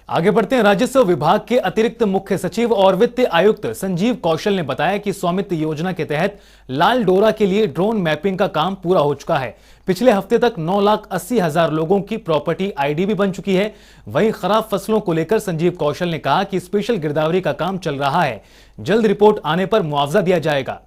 आगे बढ़ते हैं। राजस्व विभाग के अतिरिक्त मुख्य सचिव और वित्त आयुक्त संजीव कौशल ने बताया कि स्वामित्व योजना के तहत लाल डोरा के लिए ड्रोन मैपिंग का काम पूरा हो चुका है। पिछले हफ्ते तक 9,80,000 लोगों की प्रॉपर्टी आईडी भी बन चुकी है। वहीं खराब फसलों को लेकर संजीव कौशल ने कहा कि स्पेशल गिरदावरी का काम चल रहा है, जल्द रिपोर्ट आने पर मुआवजा दिया जाएगा।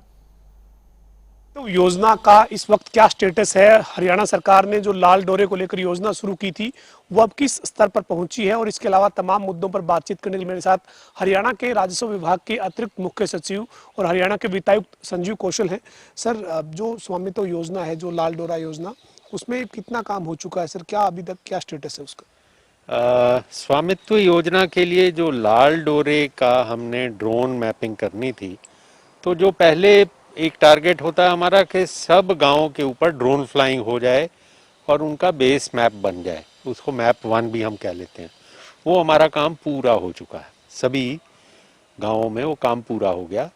तो योजना का इस वक्त क्या स्टेटस है? हरियाणा सरकार ने जो लाल डोरे को लेकर योजना शुरू की थी वो अब किस स्तर पर पहुंची है, और इसके अलावा तमाम मुद्दों पर बातचीत करने के लिए मेरे साथ हरियाणा के राजस्व विभाग के अतिरिक्त मुख्य सचिव और हरियाणा के वित्तायुक्त संजीव कौशल हैं। सर, जो स्वामित्व योजना है, जो लाल डोरा योजना, उसमें कितना काम हो चुका है सर? क्या अभी तक क्या स्टेटस है उसका? स्वामित्व योजना के लिए जो लाल डोरे का हमने ड्रोन मैपिंग करनी थी, तो जो पहले एक टारगेट होता है हमारा कि सब गांवों के ऊपर ड्रोन फ्लाइंग हो जाए और उनका बेस मैप बन जाए, उसको मैप 1 भी हम कह लेते हैं। वो हमारा काम पूरा हो चुका है, सभी गांवों में वो काम पूरा हो गया।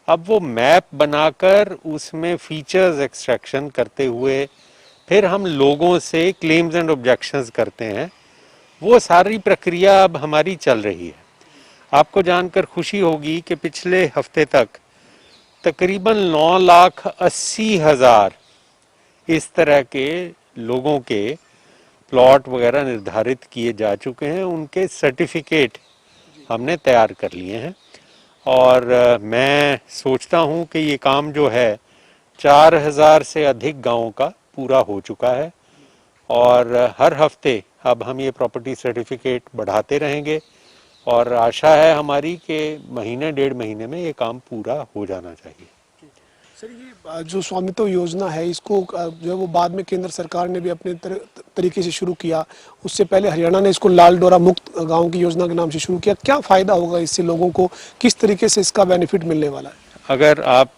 अब वो मैप बनाकर उसमें फीचर्स एक्सट्रैक्शन करते हुए फिर हम लोगों से क्लेम्स एंड ऑब्जेक्शंस करते हैं, वो सारी प्रक्रिया अब हमारी चल रही है। आपको जानकर खुशी होगी कि पिछले हफ्ते तक तकरीबन 9,80,000 इस तरह के लोगों के प्लॉट वगैरह निर्धारित किए जा चुके हैं, उनके सर्टिफिकेट हमने तैयार कर लिए हैं। और मैं सोचता हूं कि ये काम जो है 4,000 से अधिक गांवों का पूरा हो चुका है, और हर हफ्ते अब हम ये प्रॉपर्टी सर्टिफिकेट बढ़ाते रहेंगे, और आशा है हमारी कि महीने 1.5 महीने में ये काम पूरा हो जाना चाहिए। सर, ये जो स्वामित्व योजना है, इसको जो है वो बाद में केंद्र सरकार ने भी अपने तरीके से शुरू किया। उससे पहले हरियाणा ने इसको लाल डोरा मुक्त गांव की योजना के नाम से शुरू किया। क्या फायदा होगा इससे लोगों को? किस तरीके से इसका बेनिफिट मिलने वाला है? अगर आप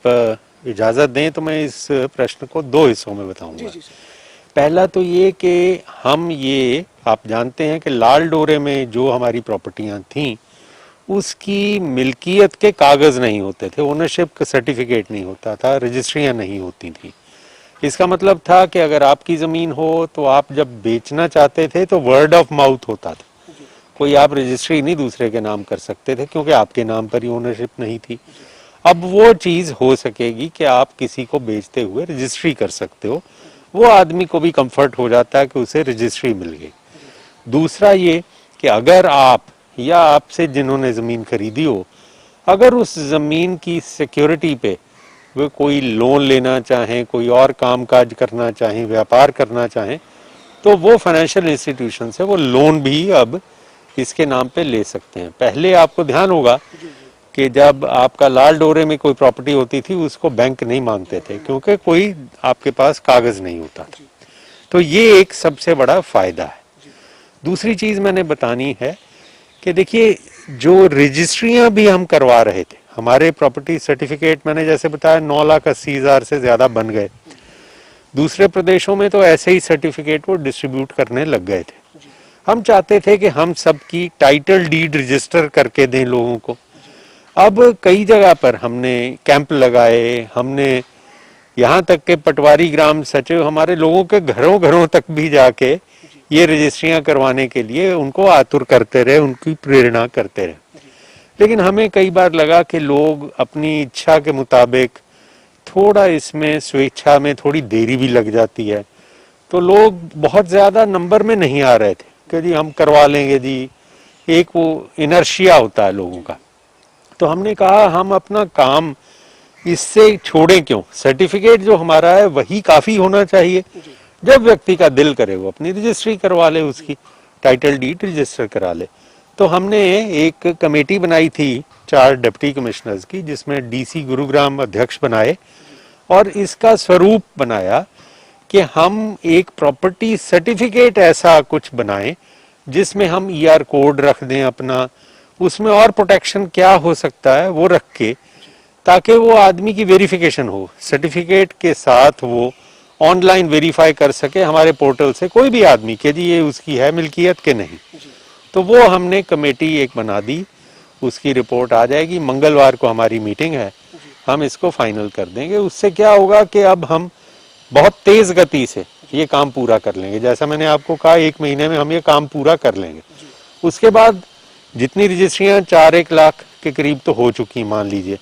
इजाज़त दें तो मैं इस प्रश्न को 2 हिस्सों में बताऊंगा। जी। पहला तो ये कि हम ये आप जानते हैं कि लाल डोरे में जो हमारी प्रॉपर्टियां थीं उसकी मिल्कियत के कागज़ नहीं होते थे, ओनरशिप का सर्टिफिकेट नहीं होता था, रजिस्ट्रियां नहीं होती थी। इसका मतलब था कि अगर आपकी ज़मीन हो तो आप जब बेचना चाहते थे तो वर्ड ऑफ माउथ होता था, कोई आप रजिस्ट्री नहीं दूसरे के नाम कर सकते थे क्योंकि आपके नाम पर ही ओनरशिप नहीं थी। अब वो चीज़ हो सकेगी कि आप किसी को बेचते हुए रजिस्ट्री कर सकते हो, वो आदमी को भी कंफर्ट हो जाता है कि उसे रजिस्ट्री मिल गई। दूसरा ये कि अगर आप या आपसे जिन्होंने ज़मीन खरीदी हो, अगर उस ज़मीन की सिक्योरिटी पे वो कोई लोन लेना चाहें, कोई और काम काज करना चाहें, व्यापार करना चाहें, तो वो फाइनेंशियल इंस्टीट्यूशन से वो लोन भी अब इसके नाम पे ले सकते हैं। पहले आपको ध्यान होगा कि जब आपका लाल डोरे में कोई प्रॉपर्टी होती थी उसको बैंक नहीं मांगते थे क्योंकि कोई आपके पास कागज़ नहीं होता था। तो ये एक सबसे बड़ा फ़ायदा है। दूसरी चीज़ मैंने बतानी है कि देखिए, जो रजिस्ट्रियां भी हम करवा रहे थे, हमारे प्रॉपर्टी सर्टिफिकेट मैंने जैसे बताया 9,80,000 से ज़्यादा बन गए। दूसरे प्रदेशों में तो ऐसे ही सर्टिफिकेट वो डिस्ट्रीब्यूट करने लग गए थे। हम चाहते थे कि हम सबकी टाइटल डीड रजिस्टर करके दें लोगों को। अब कई जगह पर हमने कैंप लगाए, हमने यहाँ तक के पटवारी ग्राम सचिव हमारे लोगों के घरों घरों तक भी जाके ये रजिस्ट्रियां करवाने के लिए उनको आतुर करते रहे, उनकी प्रेरणा करते रहे। लेकिन हमें कई बार लगा कि लोग अपनी इच्छा के मुताबिक थोड़ा इसमें स्वेच्छा में थोड़ी देरी भी लग जाती है, तो लोग बहुत ज़्यादा नंबर में नहीं आ रहे थे कि जी हम करवा लेंगे जी, एक वो इनर्शिया होता है लोगों का। तो हमने कहा हम अपना काम इससे छोड़ें क्यों, सर्टिफिकेट जो हमारा है वही काफ़ी होना चाहिए। जब व्यक्ति का दिल करे वो अपनी रजिस्ट्री करवा ले, उसकी टाइटल डीड रजिस्टर करा ले। तो हमने एक कमेटी बनाई थी 4 डिप्टी कमिश्नर्स की, जिसमें डीसी गुरुग्राम अध्यक्ष बनाए, और इसका स्वरूप बनाया कि हम एक प्रॉपर्टी सर्टिफिकेट ऐसा कुछ बनाएं जिसमें हम ईआर कोड रख दें अपना, उसमें और प्रोटेक्शन क्या हो सकता है वो रख के, ताकि वो आदमी की वेरिफिकेशन हो, सर्टिफिकेट के साथ वो ऑनलाइन वेरीफाई कर सके हमारे पोर्टल से कोई भी आदमी कि जी ये उसकी है मिल्कियत के नहीं। तो वो हमने कमेटी एक बना दी, उसकी रिपोर्ट आ जाएगी, मंगलवार को हमारी मीटिंग है, हम इसको फाइनल कर देंगे। उससे क्या होगा कि अब हम बहुत तेज गति से ये काम पूरा कर लेंगे। जैसा मैंने आपको कहा 1 महीने में हम ये काम पूरा कर लेंगे। उसके बाद जितनी रजिस्ट्रियां 4-1 लाख के करीब तो हो चुकी मान लीजिए।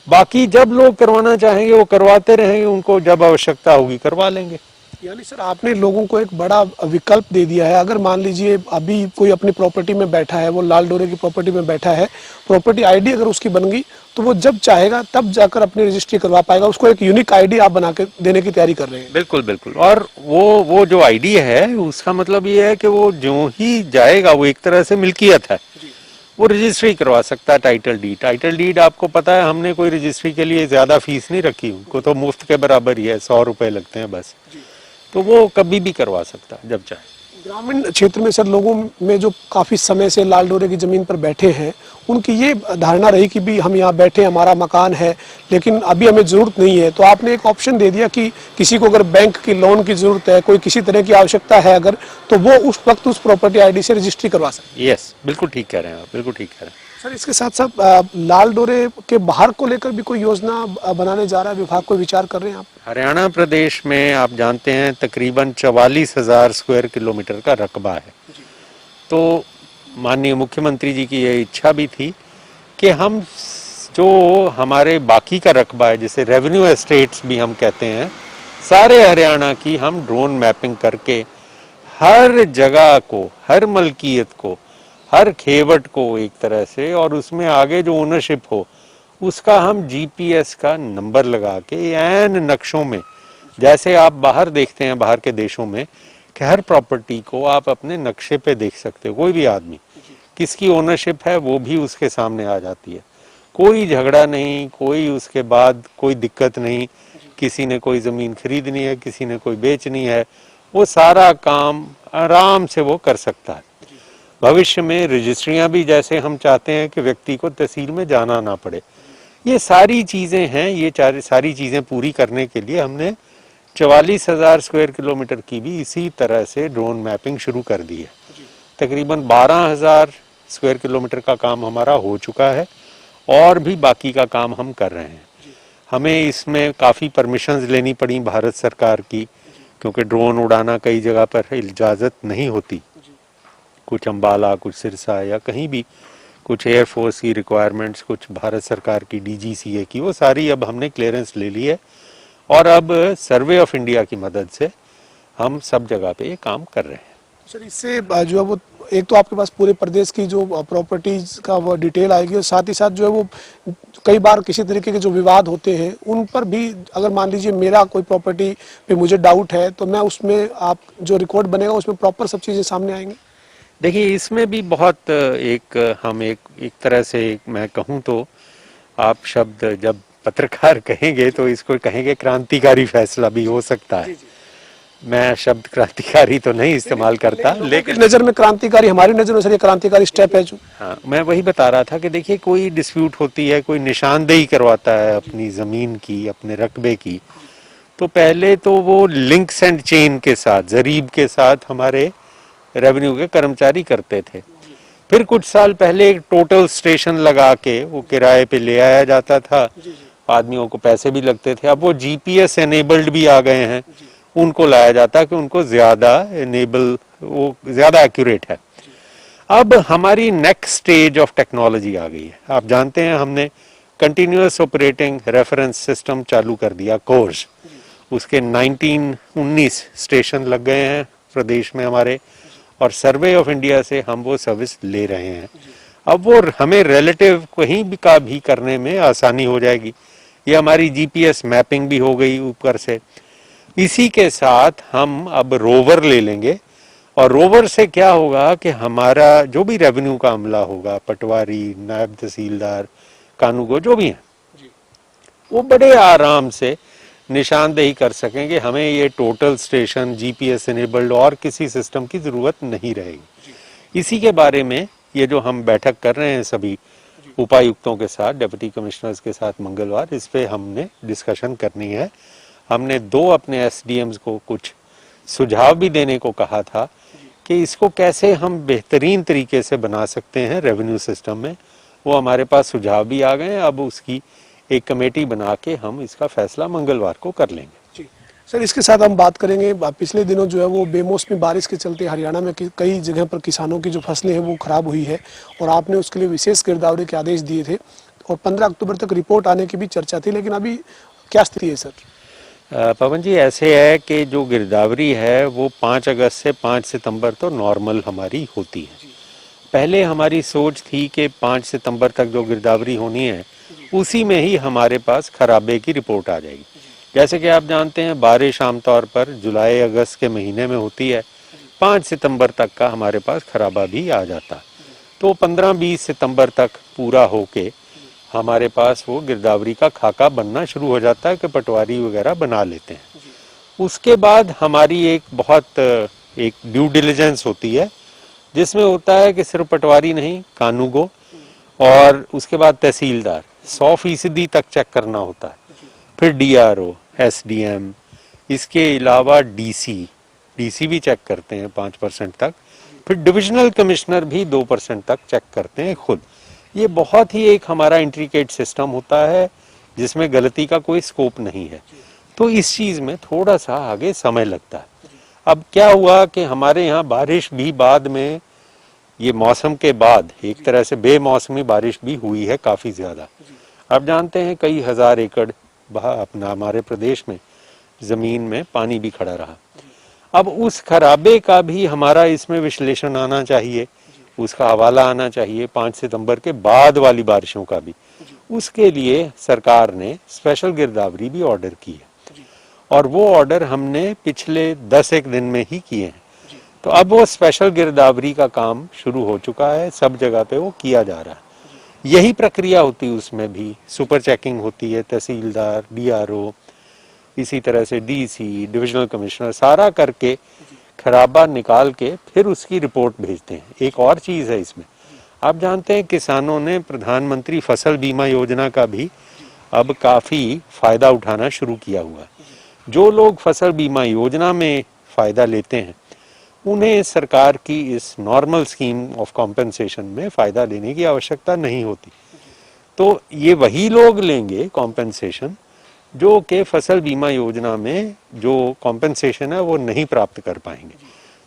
बाकी जब लोग करवाना चाहेंगे वो करवाते रहेंगे, उनको जब आवश्यकता होगी करवा लेंगे। यानी सर आपने लोगों को एक बड़ा विकल्प दे दिया है। अगर मान लीजिए अभी कोई अपनी प्रॉपर्टी में बैठा है, वो लाल डोरे की प्रॉपर्टी में बैठा है, प्रॉपर्टी आईडी अगर उसकी बन गई तो वो जब चाहेगा तब जाकर अपनी रजिस्ट्री करवा पाएगा। उसको एक यूनिक आईडी आप बना के देने की तैयारी कर रहे हैं। बिल्कुल बिल्कुल। और वो जो आईडी है उसका मतलब ये है कि वो जो ही जाएगा वो एक तरह से मिल्कियत है, वो रजिस्ट्री करवा सकता है। टाइटल डीड आपको पता है, हमने कोई रजिस्ट्री के लिए ज्यादा फीस नहीं रखी, उनको तो मुफ्त के बराबर ही है, 100 रुपए लगते हैं बस। तो वो कभी भी करवा सकता है जब चाहे। ग्रामीण क्षेत्र में सर लोगों में जो काफी समय से लाल डोरे की जमीन पर बैठे हैं, उनकी ये धारणा रही कि भी हम यहाँ बैठे, हमारा मकान है, लेकिन अभी हमें जरूरत नहीं है। तो आपने एक ऑप्शन दे दिया कि किसी को अगर बैंक की लोन की जरूरत है, कोई किसी तरह की आवश्यकता है अगर, तो वो उस वक्त उस प्रॉपर्टी आईडी से रजिस्ट्री करवा सकते हैं। यस, बिल्कुल ठीक कह रहे हैं आप, बिल्कुल ठीक कह रहे हैं। सर इसके साथ साथ लाल डोरे के बाहर को लेकर भी कोई योजना बनाने जा रहा है विभाग, कोई विचार कर रहे हैं आप? हरियाणा प्रदेश में आप जानते हैं तकरीबन 44,000 स्क्वायर किलोमीटर का रकबा है। तो माननीय मुख्यमंत्री जी की ये इच्छा भी थी कि हम जो हमारे बाकी का रकबा है, जिसे रेवेन्यू एस्टेट्स भी हम कहते हैं, सारे हरियाणा की हम ड्रोन मैपिंग करके हर जगह को, हर मलकियत को, हर खेवट को एक तरह से, और उसमें आगे जो ओनरशिप हो उसका हम जीपीएस का नंबर लगा के एन नक्शों में, जैसे आप बाहर देखते हैं बाहर के देशों में कि हर प्रॉपर्टी को आप अपने नक्शे पे देख सकते हो, कोई भी आदमी किसकी ओनरशिप है वो भी उसके सामने आ जाती है। कोई झगड़ा नहीं, कोई उसके बाद कोई दिक्कत नहीं, किसी ने कोई जमीन खरीदनी है, किसी ने कोई बेचनी है, वो सारा काम आराम से वो कर सकता है। भविष्य में रजिस्ट्रियां भी जैसे हम चाहते हैं कि व्यक्ति को तहसील में जाना ना पड़े, ये सारी चीजें हैं। ये सारी चीजें पूरी करने के लिए हमने 44,000 स्क्वायर किलोमीटर की भी इसी तरह से ड्रोन मैपिंग शुरू कर दी है। तकरीबन 12,000 स्क्वायर किलोमीटर का काम हमारा हो चुका है और भी बाकी का काम हम कर रहे हैं। हमें इसमें काफ़ी परमिशंस लेनी पड़ी भारत सरकार की, क्योंकि ड्रोन उड़ाना कई जगह पर इजाज़त नहीं होती, कुछ अम्बाला, कुछ सिरसा या कहीं भी, कुछ एयरफोर्स की रिक्वायरमेंट्स, कुछ भारत सरकार की डीजीसीए की, वो सारी अब हमने क्लियरेंस ले ली है। और अब सर्वे ऑफ इंडिया की मदद से हम सब जगह पे ये काम कर रहे हैं। सर इससे जो है वो एक तो आपके पास पूरे प्रदेश की जो प्रॉपर्टीज का वो डिटेल आएगी, और साथ ही साथ जो है वो कई बार किसी तरीके के जो विवाद होते हैं उन पर भी, अगर मान लीजिए मेरा कोई प्रॉपर्टी पे मुझे डाउट है तो मैं उसमें आप जो रिकॉर्ड बनेगा उसमें प्रॉपर सब चीज़ें सामने आएंगी। देखिए इसमें भी बहुत एक तरह से मैं कहूँ तो, आप शब्द जब पत्रकार कहेंगे तो इसको कहेंगे क्रांतिकारी फैसला भी हो सकता है। मैं शब्द क्रांतिकारी तो नहीं इस्तेमाल करता, लेकिन नजर में क्रांतिकारी, हमारी नजर में सर ये क्रांतिकारी स्टेप है जो। हाँ, मैं वही बता रहा था कि देखिए कोई डिस्प्यूट होती है, कोई निशानदेही करवाता है अपनी जमीन की, अपने रकबे की, तो पहले तो वो लिंक्स एंड चेन के साथ, जरीब के साथ हमारे रेवेन्यू के कर्मचारी करते थे। फिर कुछ साल पहले एक टोटल स्टेशन लगा के वो किराए पे ले आया जाता था, आदमियों को पैसे भी लगते थे। अब वो जीपीएस एनेबल्ड भी आ गए हैं, उनको लाया जाता है कि उनको ज्यादा एनेबल, वो ज्यादा एक्यूरेट है। अब हमारी नेक्स्ट स्टेज ऑफ टेक्नोलॉजी आ गई है। आप जानते हैं हमने कंटिन्यूअस ऑपरेटिंग रेफरेंस सिस्टम चालू कर दिया, कोर्स, उसके 19 स्टेशन लग गए हैं प्रदेश में हमारे, और सर्वे ऑफ इंडिया से हम वो सर्विस ले रहे हैं। अब वो हमें रिलेटिव कहीं भी का भी करने में आसानी हो जाएगी। ये हमारी जीपीएस मैपिंग भी हो गई ऊपर से। इसी के साथ हम अब रोवर ले लेंगे, और रोवर से क्या होगा कि हमारा जो भी रेवेन्यू का अमला होगा, पटवारी, नायब तहसीलदार, कानूगो जो भी हैं, वो बड़े आराम से निशानदेही कर सकेंगे। हमें ये टोटल स्टेशन जीपीएस एनेबल्ड और किसी सिस्टम की जरूरत नहीं रहेगी। इसी के बारे में ये जो हम बैठक कर रहे हैं सभी उपायुक्तों के साथ, डिप्टी कमिश्नर्स के साथ मंगलवार, इस पे हमने डिस्कशन करनी है। हमने 2 अपने एसडीएम्स को कुछ सुझाव भी देने को कहा था कि इसको कैसे हम बेहतरीन तरीके से बना सकते हैं रेवेन्यू सिस्टम में। वो हमारे पास सुझाव भी आ गए हैं। अब उसकी एक कमेटी बना के हम इसका फैसला मंगलवार को कर लेंगे। सर इसके साथ हम बात करेंगे, पिछले दिनों जो है वो बेमौसमी बारिश के चलते हरियाणा में कई जगह पर किसानों की जो फसलें हैं वो खराब हुई है और आपने उसके लिए विशेष गिरदावरी के आदेश दिए थे और 15 अक्टूबर तक रिपोर्ट आने की भी चर्चा थी, लेकिन अभी क्या स्थिति है सर? पवन जी, ऐसे है कि जो गिरदावरी है वो 5 अगस्त से 5 सितंबर तो नॉर्मल हमारी होती है। पहले हमारी सोच थी कि 5 सितंबर तक जो गिरदावरी होनी है उसी में ही हमारे पास खराबे की रिपोर्ट आ जाएगी। जैसे कि आप जानते हैं बारिश आमतौर पर जुलाई अगस्त के महीने में होती है, 5 सितंबर तक का हमारे पास खराबा भी आ जाता, तो 15-20 सितंबर तक पूरा होके हमारे पास वो गिरदावरी का खाका बनना शुरू हो जाता है कि पटवारी वगैरह बना लेते हैं। उसके बाद हमारी एक ड्यू डिलिजेंस होती है जिसमें होता है कि सिर्फ पटवारी नहीं, कानूगो और उसके बाद तहसीलदार 100% तक चेक करना होता है, फिर DRO, SDM, इसके अलावा DC भी चेक करते हैं 5% तक, फिर डिविजनल कमिश्नर भी 2% तक चेक करते हैं खुद। ये बहुत ही एक हमारा इंट्रिकेट सिस्टम होता है जिसमें गलती का कोई स्कोप नहीं है, तो इस चीज़ में थोड़ा सा आगे समय लगता है। अब क्या हुआ कि हमारे यहाँ बारिश भी बाद में, ये मौसम के बाद एक तरह से बेमौसमी बारिश भी हुई है काफ़ी ज़्यादा। अब जानते हैं कई हज़ार एकड़ अपना हमारे प्रदेश में ज़मीन में पानी भी खड़ा रहा। अब उस खराबे का भी हमारा इसमें विश्लेषण आना चाहिए, उसका हवाला आना चाहिए 5 सितंबर के बाद वाली बारिशों का भी। उसके लिए सरकार ने स्पेशल गिरदावरी भी ऑर्डर की है और वो ऑर्डर हमने पिछले 10 दिन में ही किए हैं। तो अब वो स्पेशल गिरदावरी का काम शुरू हो चुका है, सब जगह पे वो किया जा रहा है। यही प्रक्रिया होती है, उसमें भी सुपर चेकिंग होती है, तहसीलदार, DRO, इसी तरह से DC, डिविजनल कमिश्नर सारा करके खराबा निकाल के फिर उसकी रिपोर्ट भेजते हैं। एक और चीज़ है इसमें, आप जानते हैं किसानों ने प्रधानमंत्री फसल बीमा योजना का भी अब काफ़ी फ़ायदा उठाना शुरू किया हुआ है। जो लोग फसल बीमा योजना में फ़ायदा लेते हैं उन्हें सरकार की इस नॉर्मल स्कीम ऑफ कॉम्पेंसेशन में फ़ायदा लेने की आवश्यकता नहीं होती। तो ये वही लोग लेंगे कॉम्पेंसेशन जो कि फसल बीमा योजना में जो कॉम्पेंसेशन है वो नहीं प्राप्त कर पाएंगे।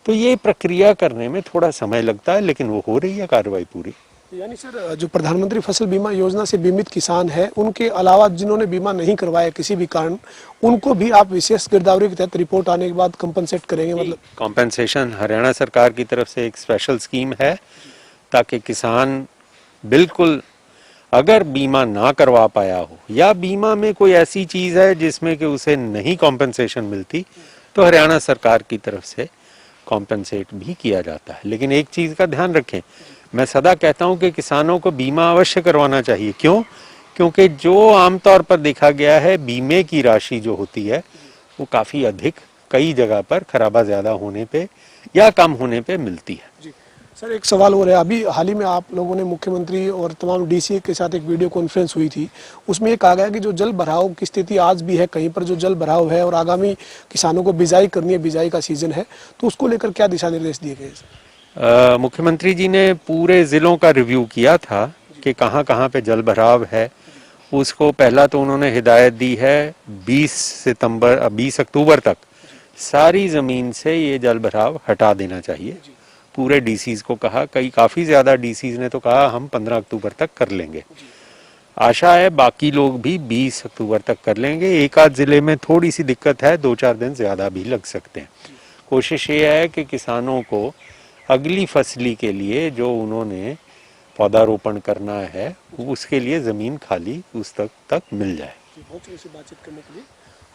तो ये प्रक्रिया करने में थोड़ा समय लगता है, लेकिन वो हो रही है कार्रवाई पूरी। यानी सर जो प्रधानमंत्री फसल बीमा योजना से बीमित किसान है उनके अलावा जिन्होंने बीमा नहीं करवाया किसी भी कारण, उनको भी आप विशेष गिरदावरी के तहत रिपोर्ट आने के बाद कंपनसेट करेंगे? मतलब कॉम्पेंसेशन हरियाणा सरकार की तरफ से एक स्पेशल स्कीम है ताकि किसान बिल्कुल अगर बीमा ना करवा पाया हो या बीमा में कोई ऐसी चीज़ है जिसमें कि उसे नहीं कॉम्पेंसेशन मिलती, तो हरियाणा सरकार की तरफ से कॉम्पेंसेट भी किया जाता है। लेकिन एक चीज़ का ध्यान रखें, मैं सदा कहता हूं कि किसानों को बीमा अवश्य करवाना चाहिए। क्यों? क्योंकि जो आमतौर पर देखा गया है बीमे की राशि जो होती है वो काफ़ी अधिक कई जगह पर खराबा ज़्यादा होने पे या कम होने पे मिलती है। जी सर, एक सवाल हो रहा है, अभी हाल ही में आप लोगों ने मुख्यमंत्री और तमाम DC के साथ एक वीडियो कॉन्फ्रेंस हुई थी, उसमें ये कहा गया कि जो जल भराव की स्थिति आज भी है, कहीं पर जो जल भराव है और आगामी किसानों को बिजाई करनी है, बिजाई का सीजन है, तो उसको लेकर क्या दिशा निर्देश दिए गए? मुख्यमंत्री जी ने पूरे ज़िलों का रिव्यू किया था कि कहाँ कहाँ पे जल भराव है। उसको पहला तो उन्होंने हिदायत दी है 20 अक्टूबर तक सारी ज़मीन से ये जल भराव हटा देना चाहिए। पूरे DCs को कहा, काफ़ी ज़्यादा DCs ने तो कहा हम 15 अक्टूबर तक कर लेंगे। आशा है बाकी लोग भी 20 अक्टूबर तक कर लेंगे। एक आध ज़िले में थोड़ी सी दिक्कत है, 2-4 दिन ज़्यादा भी लग सकते हैं। कोशिश ये है कि किसानों को अगली फसली के लिए जो उन्होंने पौधारोपण करना है उसके लिए ज़मीन खाली उस तक मिल जाए। बातचीत करने के लिए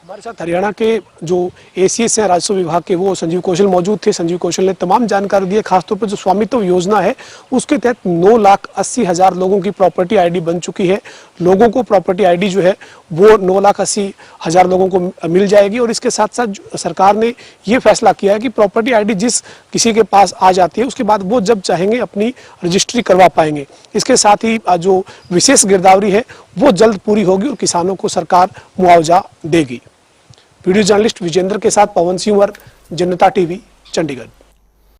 हमारे साथ हरियाणा के जो ACS हैं राजस्व विभाग के, वो संजीव कौशल मौजूद थे। संजीव कौशल ने तमाम जानकारी दी है, खासतौर पर जो स्वामित्व योजना है उसके तहत 9,80,000 लोगों की प्रॉपर्टी ID बन चुकी है। लोगों को प्रॉपर्टी ID जो है वो 9,80,000 लोगों को मिल जाएगी और इसके साथ साथ सरकार ने ये फैसला किया है कि प्रॉपर्टी ID जिस किसी के पास आ जाती है उसके बाद वो जब चाहेंगे अपनी रजिस्ट्री करवा पाएंगे। इसके साथ ही जो विशेष गिरदावरी है वो जल्द पूरी होगी और किसानों को सरकार मुआवजा देगी। वीडियो जर्नलिस्ट विजेंद्र के साथ पवन सिंह, जनता TV, चंडीगढ़।